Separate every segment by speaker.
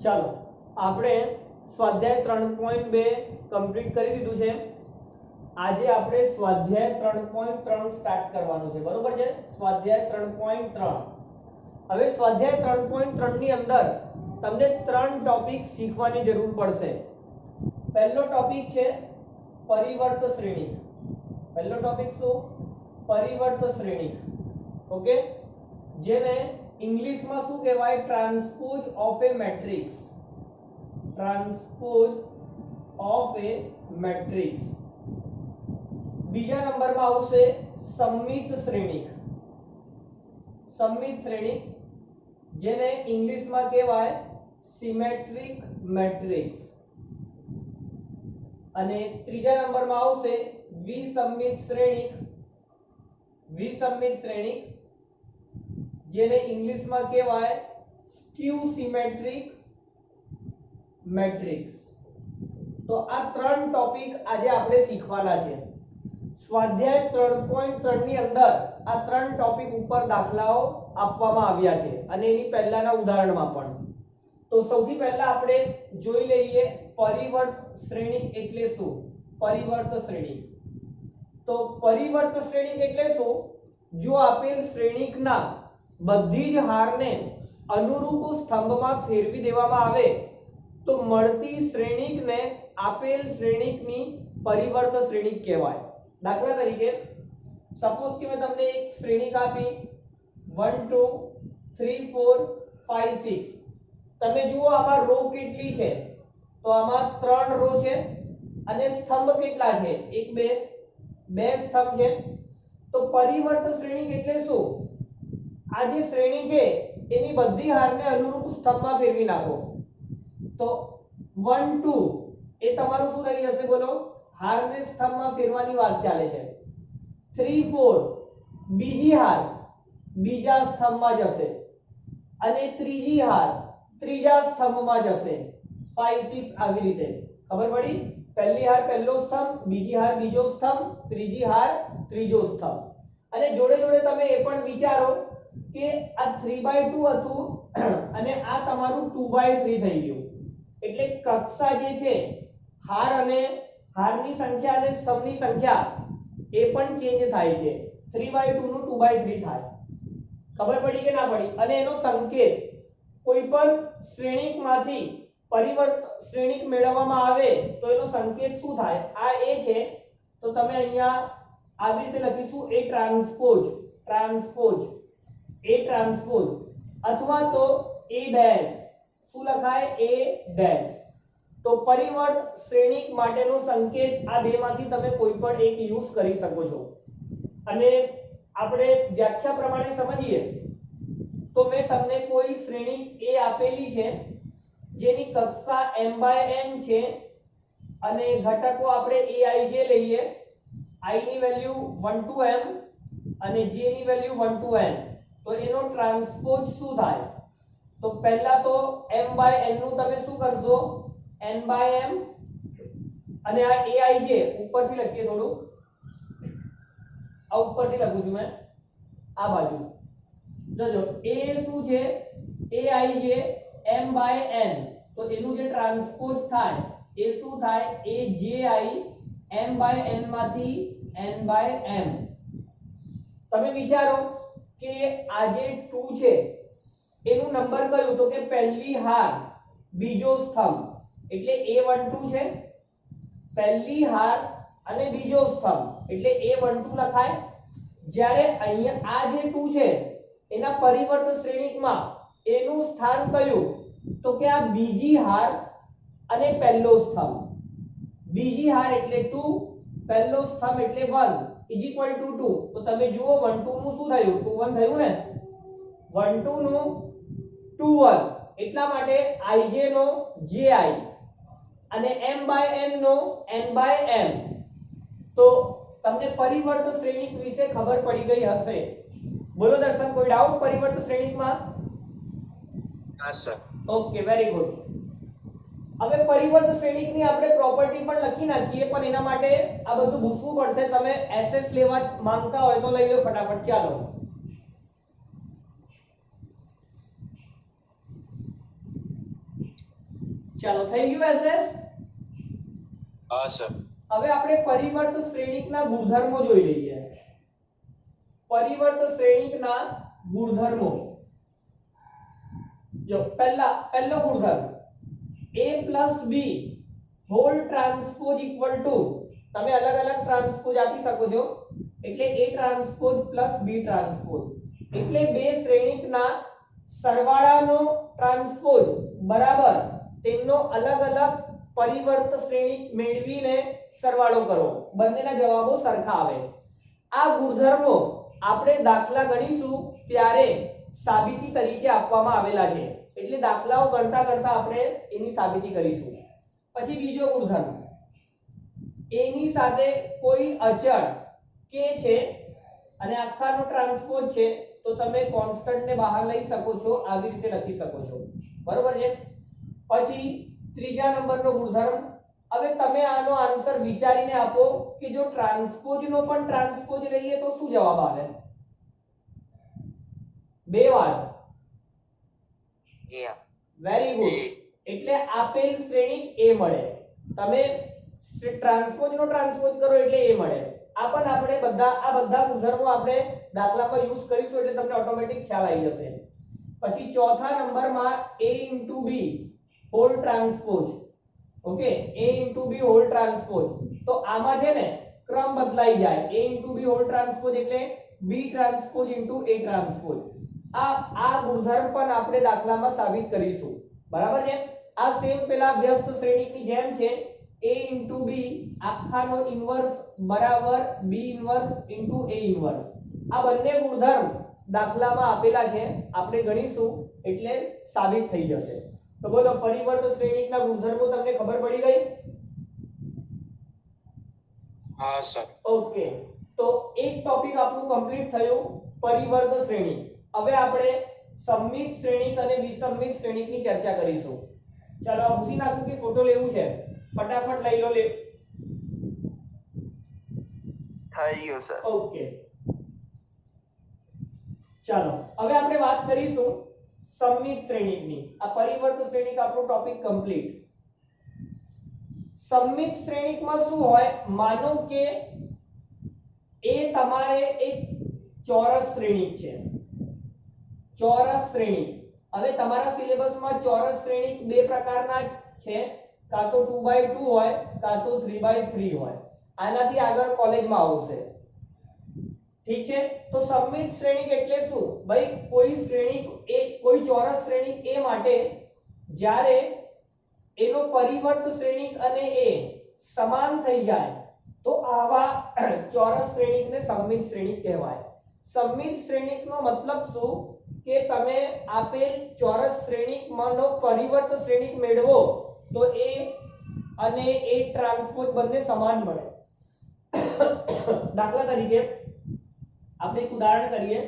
Speaker 1: ચાલો આપણે સ્વાધ્યાય 3.2 કમ્પ્લીટ કરી દીધું છે। આજે આપણે સ્વાધ્યાય 3.3 સ્ટાર્ટ કરવાનું છે, બરોબર છે। સ્વાધ્યાય 3.3 હવે સ્વાધ્યાય 3.3 ની અંદર તમને ત્રણ ટોપિક શીખવાની જરૂર પડશે। પહેલો ટોપિક છે પરિવર્ત શ્રેણી। પહેલો ટોપિક શું? પરિવર્ત શ્રેણી। ઓકે, જેને इंग्लिश में शू कहवाय? Transpose of a matrix. Transpose of a matrix. बीजा नंबर में आवशे सममित श्रेणी। सममित श्रेणी जेने इंग्लिश में कहवाय सिमेट्रिक मैट्रिक्स। अने त्रीजा नंबर में आवशे विसम्मित श्रेणी। विसम्मित श्रेणी जेने इंग्लिश में कहवाय स्क्यू सिमेट्रिक मैट्रिक्स। तो आ त्रण टॉपिक आज आपणे सीखवाना छे। स्वाध्याय 3.3 ની અંદર આ ત્રણ ટોપિક ઉપર દાખલાઓ આપવામાં આવ્યા છે અને એની પહેલાના ઉદાહરણમાં પણ। તો સૌથી પહેલા આપણે જોઈ લઈએ પરિવર્ત શ્રેણી એટલે શું? પરિવર્ત શ્રેણી। તો પરિવર્ત શ્રેણી એટલે શું? જો આપેલ શ્રેણીકના બધી જ હારને અનુરૂપ સ્તંભમાં ફેરવી દેવામાં આવે તો મળતી શ્રેણીકને આપેલ શ્રેણીકની પરિવર્ત શ્રેણીક કહેવાય। દાખલા તરીકે સપોઝ કે મેં તમને એક શ્રેણીક આપી 1 2 3 4 5 6। તમે જુઓ આમાં રો કેટલી છે? તો આમાં 3 રો છે અને સ્તંભ કેટલા છે? 1 2 2 સ્તંભ છે। તો પરિવર્ત શ્રેણીક એટલે શું? आ जे श्रेणी है एनी बधी हारने अनुरूप स्तंभ में फेरवी नाखो। तो 1 2 ए तमारू शुं थई जशे? बोलो, हारने स्तंभ में फेरवानी वात चाले छे। 3 4 बीजी हार बीजा स्तंभ में जशे अने त्रीजी हार त्रीजा स्तंभ में जशे। 5 6 आवी रीते खबर पड़ी? पहली हार पहलो स्तंभ, बीजी हार बीजो स्तंभ, त्रीजी हार त्रीजो स्तंभ। अने जोड़े जोड़े तमे ए पण विचारो के आ 3/2 હતું અને આ તમારું 2/3 થઈ ગયું। એટલે કક્ષા જે છે હાર અને હારની સંખ્યા અને સ્તંભની સંખ્યા એ પણ ચેન્જ થાય છે। 3/2 નું 2/3 થાય। ખબર પડી કે ના પડી? અને એનો સંકેત કોઈ પણ શ્રેણીકમાંથી પરિવર્ત શ્રેણીક મેળવવામાં આવે તો એનો સંકેત શું થાય? આ એ છે। તો તમે અહીંયા આવી રીતે લખીશું એ ટ્રાન્સપોઝ। ટ્રાન્સપોઝ ए ट्रांसपोज अथवा तो ए डैश। શું લખાય? ए डैश। तो परिवर्त श्रेणिक माटेनो संकेत आ बेમાંથી તમે કોઈ પણ એક યુઝ કરી શકો છો। અને આપણે વ્યાખ્યા પ્રમાણે સમજીએ તો મેં તમને કોઈ શ્રેણી A આપેલી છે જેની કક્ષા m/n છે અને ઘટકો આપણે aij લઈએ। i ની વેલ્યુ 1 to m અને j ની વેલ્યુ 1 to n। तो एनो ट्रांसपोज शू थाय? तो पहला तो m/n नु तमे शू करशो? n/m અને આ aij ઉપરથી લખીએ થોડું। આ ઉપરથી લખું છું મેં આ બાજુ। જોજો a શું છે? aij m/n। તો એનું જે ટ્રાન્સપોઝ થાય એ શું થાય? aji m/n માંથી n/m। તમે વિચારો કે આ જે 2 છે એનું નંબર કયું? તો કે પહેલી હાર બીજો સ્તંભ એટલે a12 છે। પહેલી હાર અને બીજો સ્તંભ એટલે a12 લખાય। જ્યારે અહીંયા આ જે 2 છે એના પરિવર્ત શ્રેણીકમાં એનું સ્થાન કયું? તો કે આ બીજી હાર અને પહેલો સ્તંભ। બીજી હાર એટલે 2, પહેલો સ્તંભ એટલે 1 is equal to 2। तो તમે જુઓ 1 2 નું શું થયું? 2 1 થયું ને? 1 2 નું 2 1 એટલા માટે ij નો ji અને m/n નો n/m। તો તમને પરિવર્ત શ્રેણીક વિશે ખબર પડી ગઈ હશે। બોલો દર્શન, કોઈ ડાઉટ પરિવર્ત શ્રેણીકમાં?
Speaker 2: હા સર।
Speaker 1: Okay, very good. હવે પરિવર્ત શ્રેણીકની આપણે પ્રોપર્ટી પણ લખી નાખીએ, પણ એના માટે આ બધું ભૂસવું પડશે। તમે એસએસ લેવા માંગતા હોય તો લઈ લો ફટાફટ। ચાલો ચાલો થઈ ગયું એસએસ.
Speaker 2: હા સર.
Speaker 1: હવે આપણે પરિવર્ત શ્રેણિકના ગુણધર્મો જોઈ લઈએ. પરિવર્ત શ્રેણિકના ગુણધર્મો. જો પહેલો ગુણધર્મ a + b whole transpose equal to, તમે અલગ અલગ ટ્રાન્સપોઝ આપી શકો છો, એટલે a ટ્રાન્સપોઝ + b ટ્રાન્સપોઝ એટલે બે શ્રેણિકના સરવાળાનો ટ્રાન્સપોઝ બરાબર તેમનો અલગ અલગ પરિવર્ત શ્રેણિક મેળવીને સરવાળો કરો, બંનેના જવાબો સરખા આવે. આ ગુણધર્મો આપણે દાખલા ગણીશું ત્યારે સાબિતી તરીકે આપવામાં આવેલા છે, એટલે દાખલાઓ ગણતા ગણતા આપણે એની સાબિતી કરીશું. પછી બીજો ગુણધર્મ, a ની સાથે કોઈ અચળ k છે અને આખાનો ટ્રાન્સપોઝ છે તો તમે કોન્સ્ટન્ટ ને બહાર લઈ શકો છો, આવી રીતે લખી શકો છો, બરોબર છે. પછી ત્રીજા નંબરનો ગુણધર્મ, હવે તમે આનો આન્સર વિચારીને આપો કે જો ટ્રાન્સપોઝ નો પણ ટ્રાન્સપોઝ લઈએ તો શું જવાબ આવે? બે વાર. Very good. એટલે આપેલ શ્રેણિક a મળે. તમે ટ્રાન્સપોઝ નો ટ્રાન્સપોઝ કરો એટલે a મળે. આ પણ આપણે આ બધા ગુણધર્મો આપણે દાખલામાં યુઝ કરીશું એટલે તમને ઓટોમેટિક ખ્યાલ આવી જશે. પછી ચોથા નંબરમાં a * b whole transpose. Okay, a * b whole transpose. તો આમાં છે ને ક્રમ બદલાઈ જાય. a * b હોલ ટ્રાન્સપોઝ એટલે b ટ્રાન્સપોઝ * a ટ્રાન્સપોઝ. આ ગુણધર્મ પણ આપણે દાખલામાં સાબિત કરીશું, બરાબર છે. આ સેમ પેલા વ્યસ્ત શ્રેણિકની જેમ છે. a * b આખાનો ઇન્વર્સ બરાબર b ઇન્વર્સ * a ઇન્વર્સ. આ બંને ગુણધર્મ દાખલામાં આપેલા છે, આપણે ગણીશું એટલે સાબિત થઈ જશે. તો બોલો, પરિવર્ત શ્રેણિકના ગુણધર્મો તમને ખબર પડી ગઈ?
Speaker 2: હા સર.
Speaker 1: ઓકે, તો એક ટોપિક આપણું કમ્પ્લીટ થયું, પરિવર્ત શ્રેણિક. હવે આપણે સમમિત શ્રેણિક અને વિસમિત શ્રેણિકની ચર્ચા કરીશું. ચાલો આ ભૂસી નાખું કે ફોટો લેવું છે? ફટાફટ લઈ લો. થઈ ગયું સર. ઓકે, ચાલો હવે આપણે વાત કરીશું સમમિત શ્રેણિકની. આ પરિવર્ત શ્રેણિક આપણો ટોપિક કમ્પ્લીટ. સમમિત શ્રેણિકમાં શું હોય? માનો કે એ તમારે એક ચોરસ શ્રેણિક છે. ચોરસ શ્રેણિક. હવે તમારા સિલેબસમાં ચોરસ શ્રેણિક બે પ્રકારના છે, કાં તો 2x2 હોય કાં તો 3x3 હોય. આનાથી આગળ કોલેજમાં આવશે, ઠીક છે. તો સમમિત શ્રેણિક એટલે શું? ભાઈ કોઈ શ્રેણિક કોઈ ચોરસ શ્રેણિક a માટે જ્યારે એનો પરિવર્ત શ્રેણિક અને a સમાન થઈ જાય તો આવા ચોરસ શ્રેણિકને સમમિત શ્રેણિક કહેવાય. સમમિત શ્રેણિકનો મતલબ શું કે તમે આપેલ ચોરસ શ્રેણિકમાંનો પરિવર્ત શ્રેણિક મેળવો તો a અને a ટ્રાન્સપોઝ બંને સમાન મળે. દાખલા તરીકે આપણે એક ઉદાહરણ કરીએ.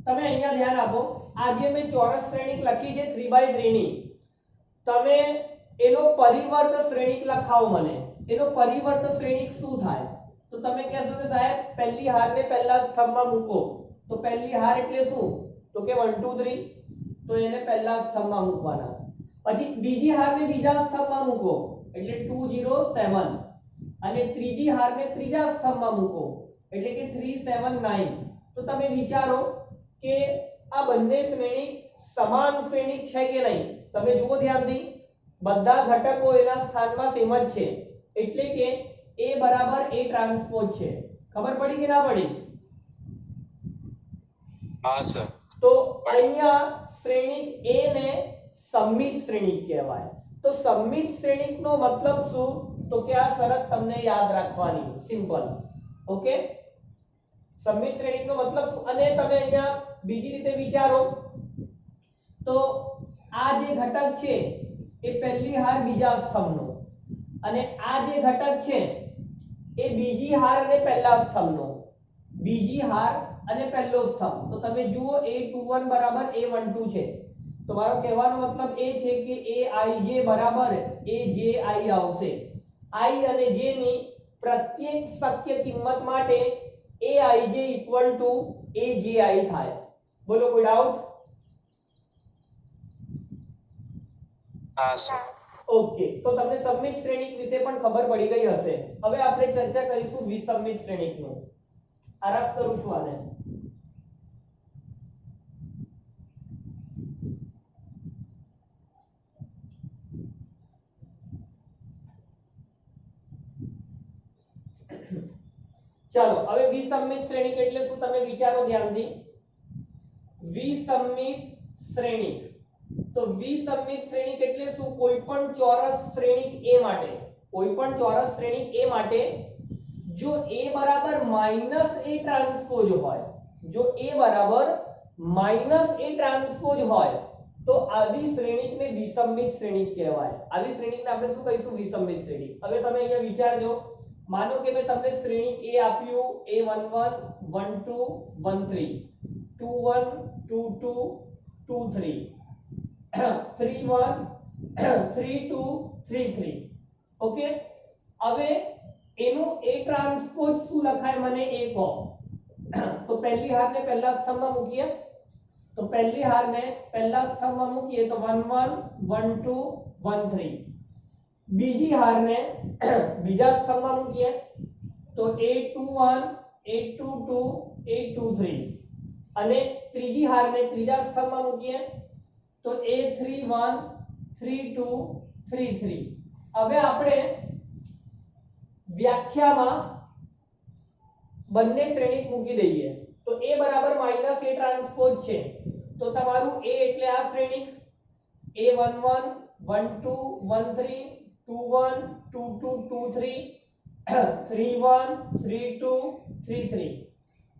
Speaker 1: તમે અહીંયા ધ્યાન આપો. આજે મેં ચોરસ શ્રેણિક લખી છે 3x3 ની. તમે એનો પરિવર્ત શ્રેણિક લખાવો મને. એનો પરિવર્ત શ્રેણિક શું થાય? તો તમે કહેશો કે સાહેબ પહેલી હારને પહેલા સ્તંભમાં મૂકો. તો પહેલી હાર એટલે શું? તો કે 1 2 3. તો એને પહેલા સ્તંભમાં મૂકવાના. પછી બીજી હારને બીજા સ્તંભમાં મૂકો એટલે 2 0 7. અને ત્રીજી હારને ત્રીજા સ્તંભમાં મૂકો એટલે કે 3 7 9. તો તમે વિચારો કે આ બંને શ્રેણિક સમાન શ્રેણિક છે કે નહીં? તમે જુઓ ધ્યાનથી, બધા ઘટકો એના સ્થાનમાં સેમ જ છે, એટલે કે a બરાબર a ટ્રાન્સપોઝ છે. ખબર પડી કે ના પડી?
Speaker 2: હા સર.
Speaker 1: તો અહીંયા શ્રેણિક a ને સમમિત શ્રેણિક કહેવાય. તો સમમિત શ્રેણિકનો મતલબ શું? તો કે આ શરત તમને યાદ રાખવાની, સિમ્પલ. ઓકે, સમમિત શ્રેણિકનો મતલબ. અને તમે અહીંયા બીજી રીતે વિચારો તો આ જે ઘટક છે એ પહેલી હાર બીજા સ્તંભનો, અને આ જે ઘટક છે એ બીજી હાર અને પહેલા સ્તંભનો. બીજી હાર અને પહેલો સ્તંભ. તો તમે જુઓ a21 બરાબર a12 છે. તો મારો કહેવાનો મતલબ એ છે કે aij બરાબર aji આવશે. i અને j ની પ્રત્યેક શક્ય કિંમત માટે aij = AGI થાય. બોલો કોઈ ડાઉટ?
Speaker 2: હા સર.
Speaker 1: ઓકે, તો તમને સમમિત શ્રેણિક વિશે પણ ખબર પડી ગઈ હશે. હવે આપણે ચર્ચા કરીશું વિસમમિત શ્રેણિકનું. આરફ કરું છું આને. ચાલો હવે વિસમમિત શ્રેણિક એટલે શું તમે વિચારો ધ્યાનથી. વિસમમિત શ્રેણિક, તો વિસમમિત શ્રેણિક એટલે શું? કોઈ પણ ચોરસ શ્રેણિક A માટે, કોઈ પણ ચોરસ શ્રેણિક A માટે જો A બરાબર -A ટ્રાન્સપોઝ હોય, જો A બરાબર -A ટ્રાન્સપોઝ હોય તો આવી શ્રેણિકને વિસમમિત શ્રેણિક કહેવાય. આવી શ્રેણિકને આપણે શું કહીશું? વિસમમિત શ્રેણિક. હવે તમે અહીંયા વિચારજો, માનો કે મેં તમને શ્રેણિક A આપ્યું, A11 12 13 21 22 23 31 32 33. ઓકે, હવે એનું A ટ્રાન્સપોઝ શું લખાય મને એ કહો. તો પહેલી હારને પહેલા સ્તંભમાં મૂકીએ, તો પહેલી હારને પહેલા સ્તંભમાં મૂકીએ તો 11 12 13. બીજી હારને બીજા સ્તંભમાં મૂકીએ તો 821 822 823. અને ત્રીજી હારને ત્રીજા સ્તંભમાં મૂકીએ તો 831 32 33. હવે આપણે વ્યાખ્યામાં બંને શ્રેણિક મૂકી દઈએ. તો A બરાબર -A ટ્રાન્સપોઝ છે તો તમારું A એટલે આ શ્રેણિક A11 12 13 21 22 23 31 32 33.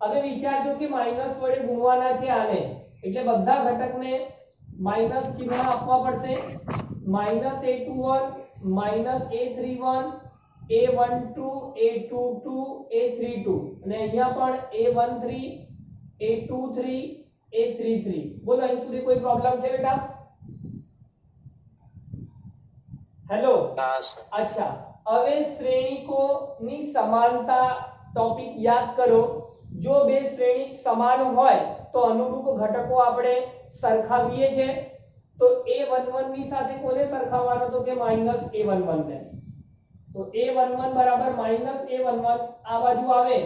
Speaker 1: હવે વિચારજો કે માઈનસ વડે ગુણવાના છે આને, એટલે બધા ઘટકને માઈનસ ચિહ્ન આપવા પડશે. -A21 -A31 A12 A22 A32 અને અહીંયા પણ A13 A23 A33. બોલો અહીં સુધી કોઈ પ્રોબ્લેમ છે બેટા? હેલો.
Speaker 2: હા સર.
Speaker 1: અચ્છા, હવે શ્રેણિકોની સમાનતા ટોપિક યાદ કરો. જો બે શ્રેણિક સમાન હોય તો અનુરૂપ ઘટકો આપણે સરખાવીએ છે. તો A11 ની સાથે કોને સરખાવવાનો? તો કે -A11 ને. તો A11 બરાબર -A11 આ બાજુ આવે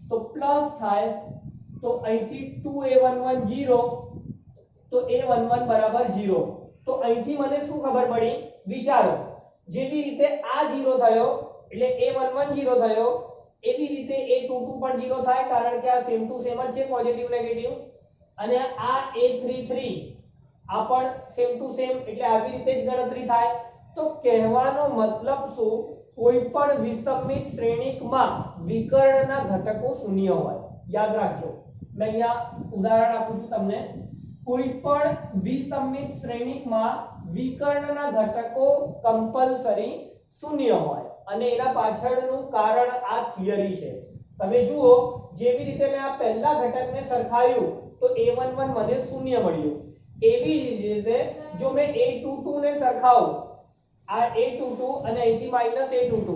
Speaker 1: તો પ્લસ થાય, તો અહીંથી 2A11 0, તો A11 બરાબર 0. તો અહીંથી મને શું ખબર પડી? વિચારો, જેવી રીતે આ 0 થયો એટલે A11 0 થયો, એવી રીતે A22 પણ 0 થાય, કારણ કે આ સેમ ટુ સેમ જ છે, પોઝિટિવ નેગેટિવ. અને આ A33 આ પણ સેમ ટુ સેમ, એટલે આવી રીતે જ ગણતરી થાય. તો કહેવાનો મતલબ શું? કોઈ પણ વિસમમિત શ્રેણિકમાં વિકર્ણના ઘટકો શૂન્ય હોય. યાદ રાખજો, મેં અહીંયા ઉદાહરણ આપું છું તમને. કોઈ પણ વિસમમિત શ્રેણિકમાં વિકર્ણના ઘટકો કમ્પલસરી શૂન્ય હોય અને એના પાછળનું કારણ આ થિયરી છે. તમે જુઓ, જેવી રીતે મેં આ પહેલા ઘટકને સરખાવ્યું તો A11 મને શૂન્ય મળ્યું, એવી જ રીતે જો મેં A22 ને સરખાવું, આ A22 અને અહીંથી -A22,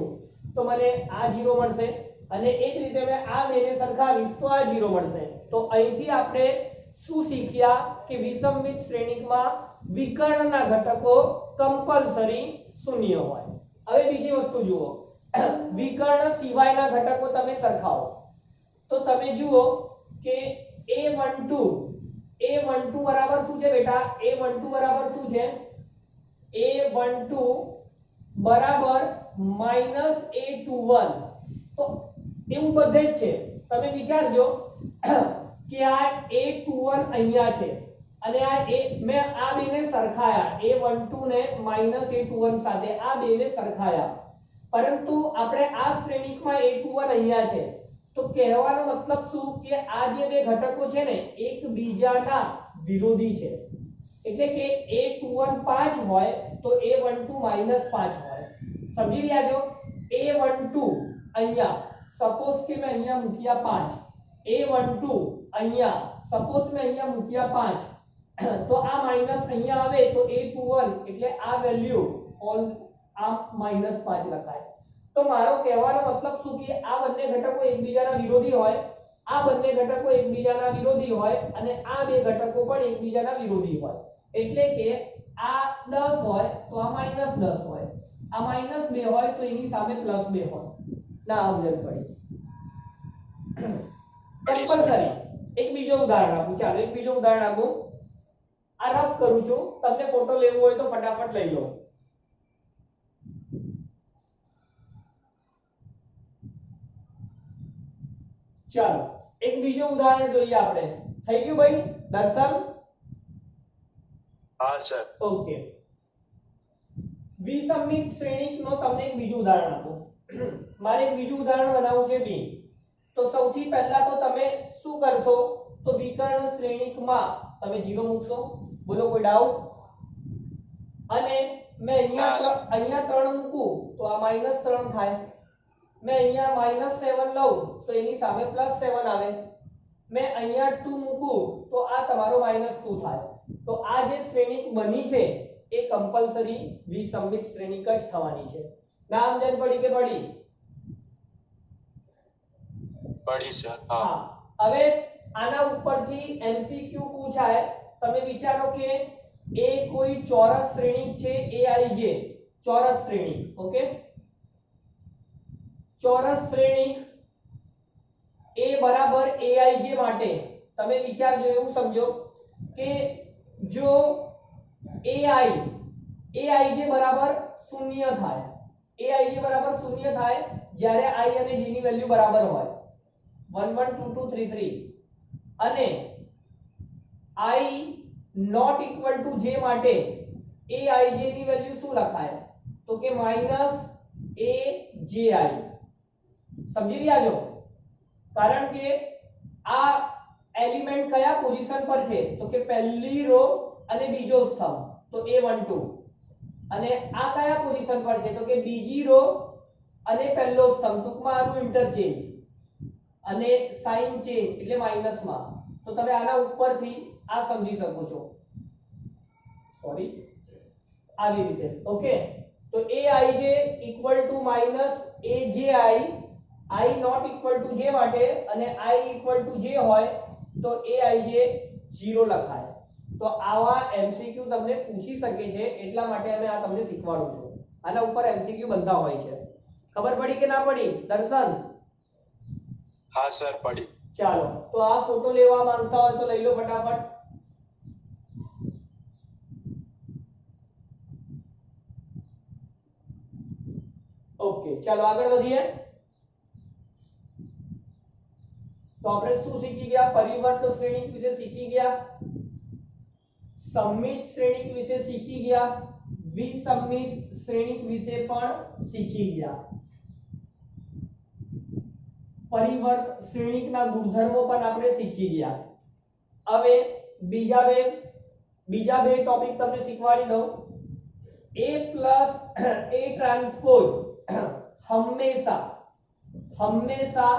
Speaker 1: તો મને આ 0 મળશે. અને એ જ રીતે મેં આ બેને સરખાવીશ તો આ 0 મળશે. તો અહીંથી આપણે શું શીખ્યા કે વિસમમિત શ્રેણિકમાં વિકર્ણના ઘટકો કમ્પલસરી શૂન્ય હોય. હવે બીજી વસ્તુ જુઓ, વિકર્ણ સિવાયના ઘટકો તમે સરખાવો તો તમે જુઓ કે A12 બરાબર શું છે બેટા? A12 બરાબર શું છે? A12 બરાબર -A21. તો એવું બધે જ છે. તમે વિચારજો કે આ A21 અહીંયા છે અને આ મેં આ બેને સરખાયા, A12 ને -A21 સાથે આ બેને સરખાયા, પરંતુ આપણે આ શ્રેણિકમાં A21 અહીંયા છે. તો કહેવાનો મતલબ શું કે આ જે બે ઘટકો છે ને એકબીજાના વિરોધી છે. એટલે કે A21 5 હોય તો A12 -5 હોય. સમજી રહ્યા છો? A12 અહીંયા સપોઝ કે મેં અહીંયા મૂક્યા 5, A12 અહીંયા સપોઝ મેં અહીંયા મૂક્યા 5, તો આ માઈનસ અહીંયા આવે તો A21 એટલે આ વેલ્યુ ઓલ આ -5 લખાય. તો મારો કહેવાનો મતલબ શું કે આ બંને ઘટકો એકબીજાના વિરોધી હોય આ બંને ઘટકો એકબીજાના વિરોધી હોય અને આ બે ઘટકો પણ એકબીજાના વિરોધી હોય, એટલે કે આ 10 હોય તો આ -10 હોય, આ -2 હોય તો એની સામે +2 હોય. ના સમજણ પડી? કમ્પલસરી. એક બીજો ઉદાહરણ આપું. ચાલો એક બીજો ઉદાહરણ આપું. આ રફ કરું છું, તમને ફોટો લેવો હોય તો ફટાફટ લઈ લો. ચાલો એક બીજો ઉદાહરણ જોઈએ આપણે. થઈ ગયું ભાઈ દર્શન?
Speaker 2: હા સર.
Speaker 1: ઓકે. વિસંમિત શ્રેણીકનો તમને એક બીજું ઉદાહરણ આપું. મારે એક બીજું ઉદાહરણ બનાવવું છે બી. તો સૌથી પહેલા તો તમે શું કરશો? તો વિકર્ણ શ્રેણીકમાં તમે 0 મૂકશો. બોલો કોઈ ડાઉટ? અને મેં અહીંયા 3 મૂકું તો આ -3 થાય. मैं અહીંયા -7 લઉં તો એની સામે +7 આવે. मैं અહીંયા 2 મૂકું તો આ તમારો -2 થાય. તો આ જે શ્રેણીક બની છે એ કમ્પલસરી વિસંમિત શ્રેણીક જ થવાની છે. નામ જન પડી કે પડી?
Speaker 2: પડી સર.
Speaker 1: હા. હવે આના ઉપરથી એમસીક્યુ પૂછાય. તમે વિચારો કે એ કોઈ ચોરસ શ્રેણીક છે AIJ, ચોરસ શ્રેણીક. ઓકે, ચોરસ શ્રેણીક A બરાબર AIJ માટે તમે વિચારજો, એવું સમજો કે જો AIJ બરાબર 0 થાય, AIJ બરાબર 0 થાય જ્યારે I અને J ની વેલ્યુ બરાબર હોય 1 1 2 2 3 3, અને I not equal to J માટે AIJ ની વેલ્યુ શું લખાય? તો કે -AJI. સમજી રહ્યા છો? કારણ કે આ એલિમેન્ટ કયા પોઝિશન પર છે? તો કે પહેલી રો અને બીજો સ્તંભ, તો A12. અને આ કયા પોઝિશન પર છે? તો કે બીજી રો અને પહેલો સ્તંભ, ટૂંકમાં આનું ઇન્ટરચેન્જ અને સાઇન ચેન્જ એટલે માઈનસમાં. તો તમે આના ઉપરથી આ સમજી શકો છો. સોરી, આવી રીતે. ઓકે, તો AIJ equal to -AJI, I not equal to J માટે અને I ઇક્વલ ટુ J હોય તો AIJ 0 લખાય. તો આવા MCQ તમને પૂછી શકે છે, એટલા માટે અમે આ તમને શીખવાડું છું. આના ઉપર MCQ બનતા હોય છે. ખબર પડી કે ના પડી દર્શન?
Speaker 2: હા સર પડી.
Speaker 1: ચાલો તો આ ફોટો લેવા માંગતા હોય તો લઈ લો ફટાફટ. ઓકે, ચાલો આગળ વધીએ. તો આપણે શું શીખી ગયા? પરિવર્ત શ્રેણીક વિશે શીખી ગયા, સંમિત શ્રેણીક વિશે શીખી ગયા, વિસંમિત શ્રેણીક વિશે પણ શીખી ગયા. પરિવર્ત શ્રેણીકના ગુણધર્મો પણ આપણે શીખી ગયા. હવે બીજા બે ટોપિક તમને શીખવાડી દઉં. A પ્લસ A ટ્રાન્સપોઝ હંમેશા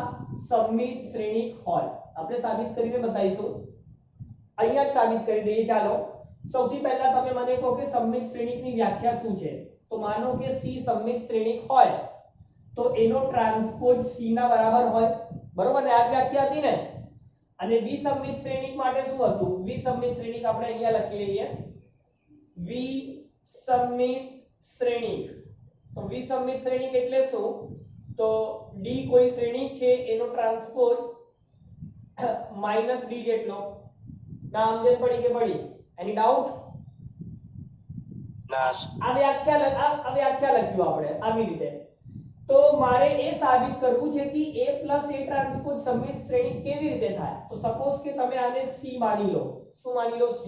Speaker 1: સંમિત શ્રેણીક હોય. આપણે સાબિત કરીને બતાવીશું. અહીંયા જ સાબિત કરી દઈએ. ચાલો સૌથી પહેલા તમે મને કહો કે સંમિત શ્રેણીકની વ્યાખ્યા શું છે? તો માનો કે C સંમિત શ્રેણીક હોય તો એનો ટ્રાન્સપોઝ C ના બરાબર હોય, બરોબર ને? આ વ્યાખ્યા હતી ને. અને વિસંમિત શ્રેણીક માટે શું હતું? વિસંમિત શ્રેણીક આપણે અહીંયા લખી લઈએ. વિસંમિત શ્રેણીક, તો વિસંમિત શ્રેણીક એટલે શું? તો D કોઈ શ્રેણીક છે એનો ટ્રાન્સપોઝ -D જેટલો. ના સમજણ પડી કે પડી? એની ડાઉટ?
Speaker 2: ના.
Speaker 1: આ વ્યાખ્યા લખ્યું આપણે આવી રીતે. તો મારે એ સાબિત કરવું છે કે A પ્લસ A ટ્રાન્સપોઝ સંમિત શ્રેણીક કેવી રીતે થાય? તો સપોઝ કે તમે આને C માની લો. શું માની લો? C.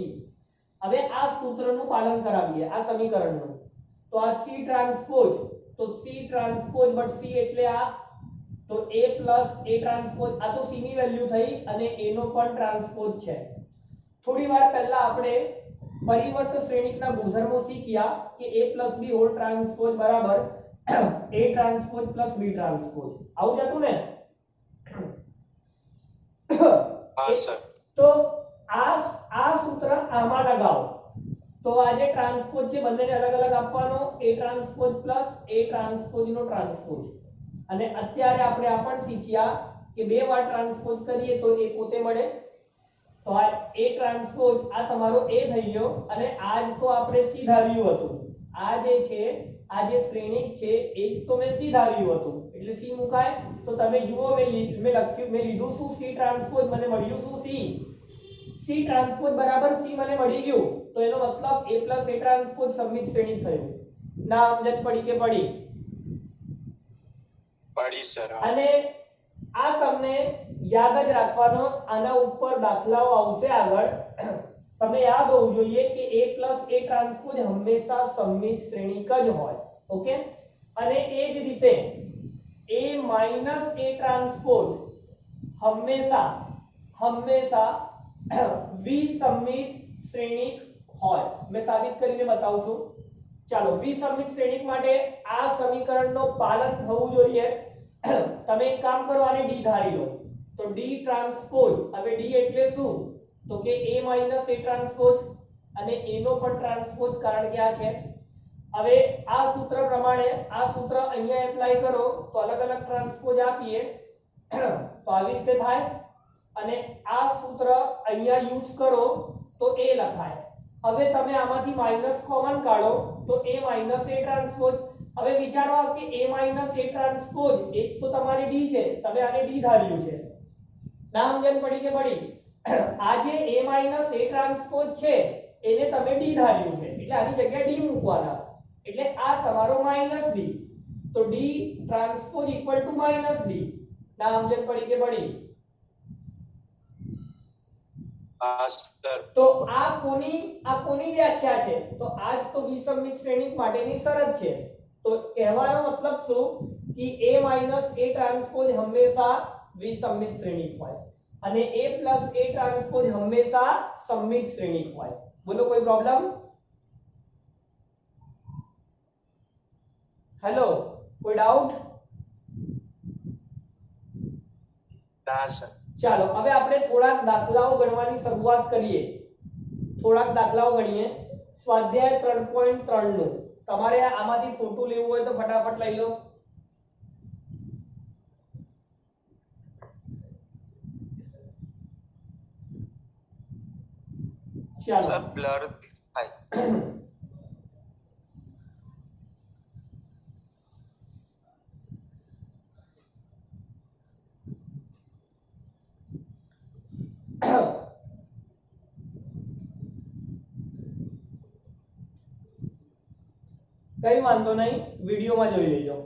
Speaker 1: હવે આ સૂત્રનું પાલન કરાવીએ, આ સમીકરણનું. તો આ C ટ્રાન્સપોઝ, તો C ટ્રાન્સપોઝ બટ C એટલે આ, તો A પ્લસ A ટ્રાન્સપોઝ, આ તો C ની વેલ્યુ થઈ અને A નો પણ ટ્રાન્સપોઝ છે. થોડી વાર પહેલા આપણે પરિવર્ત શ્રેણીકના ગુણધર્મો શીખ્યા કે A plus B whole transpose બરાબર A transpose plus B transpose. આવું જ હતું ને?
Speaker 2: હા સર.
Speaker 1: તો આ સૂત્ર આમાં લગાવો. તો આ જે ટ્રાન્સપોઝ છે બંનેને અલગ અલગ આપવાનો, A transpose plus A transpose નો ટ્રાન્સપોઝ. અને અત્યારે આપણે આ પણ શીખ્યા કે બે વાર ટ્રાન્સપોઝ કરીએ તો એ પોતે મળે, તો આ A ટ્રાન્સપોઝ આ તમારો A થઈ ગયો, અને આ જ તો આપણે C ધાર્યું હતું, આ જે છે આ જે શ્રેણિક છે એ જ તો મેં C ધાર્યું હતું, એટલે C મુકાય. તો તમે જુઓ મેં લીધું શું C ટ્રાન્સપોઝ, મને મળ્યું શું C ટ્રાન્સપોઝ બરાબર C મને મળી ગયું, તો એનો મતલબ A ટ્રાન્સપોઝ સમમિત શ્રેણિક થયું. ના સમજણ પડી કે પડી?
Speaker 2: પડી સર.
Speaker 1: અને આ તમને યાદ જ રાખવાનો, આના ઉપર દાખલાઓ આવશે આગળ. તમને યાદ હોવું જોઈએ કે A ટ્રાન્સપોઝ હંમેશા સમમિત શ્રેણિક જ હોય. ઓકે, અને એ જ રીતે A ટ્રાન્સપોઝ હંમેશા વિસમિત શ્રેણિક હોય. મેં સાબિત કરીને બતાવું છું. ચાલો, વિસમિત શ્રેણિક માટે આ સમીકરણનો પાલન થવું જોઈએ. તમે એક કામ કરો, આને D ધારી લો, તો D ટ્રાન્સપોઝ, હવે D એટલે શું? તો કે A ટ્રાન્સપોઝ, અને A નો પણ ટ્રાન્સપોઝ, કારણ કે આ છે. હવે આ સૂત્ર પ્રમાણે આ સૂત્ર અહીંયા એપ્લાય કરો તો અલગ અલગ ટ્રાન્સપોઝ આપીએ તો આવી રીતે થાય, અને આ સૂત્ર અહીંયા યુઝ કરો તો A લખાય. હવે તમે આમાંથી માઈનસ કોમન કાઢો તો A ટ્રાન્સપોઝ. હવે વિચારો કે A ટ્રાન્સપોઝ એ જ તો તમારી D છે, તમે આને D ધાર્યું છે. ના સમજણ પડી કે પડી? આ જે A ટ્રાન્સપોઝ છે એને તમે D ધાર્યું છે, એટલે આની જગ્યાએ D મૂકવાના, એટલે આ તમારો -D. તો D ટ્રાન્સપોઝ = -D. ના સમજણ પડી કે પડી?
Speaker 2: હા સર.
Speaker 1: તો આ કોની વ્યાખ્યા છે? તો આ જ તો વિસમિત શ્રેણિક માટેની શરત છે. તો કહેવાનો મતલબ શું કે A ટ્રાન્સપોઝ હંમેશા વિસમિત શ્રેણિક હોય, અને A ટ્રાન્સપોઝ હંમેશા સમમિત શ્રેણિક હોય. બોલો, કોઈ પ્રોબ્લેમ? હેલો, કોઈ ડાઉટ?
Speaker 2: ના સર.
Speaker 1: ચાલો, હવે આપણે થોડાક દાખલાઓ ગણવાની શરૂઆત કરીએ. થોડાક દાખલાઓ ગણીએ. સ્વાધ્યાય 3.3 નું તમારે આમાંથી ફોટો લેવું હોય તો ફટાફટ લઈ લો. ચાલો,
Speaker 2: સર બ્લર થાય.
Speaker 1: કઈ વાંધો નહીં, વિડીયોમાં જોઈ લેજો.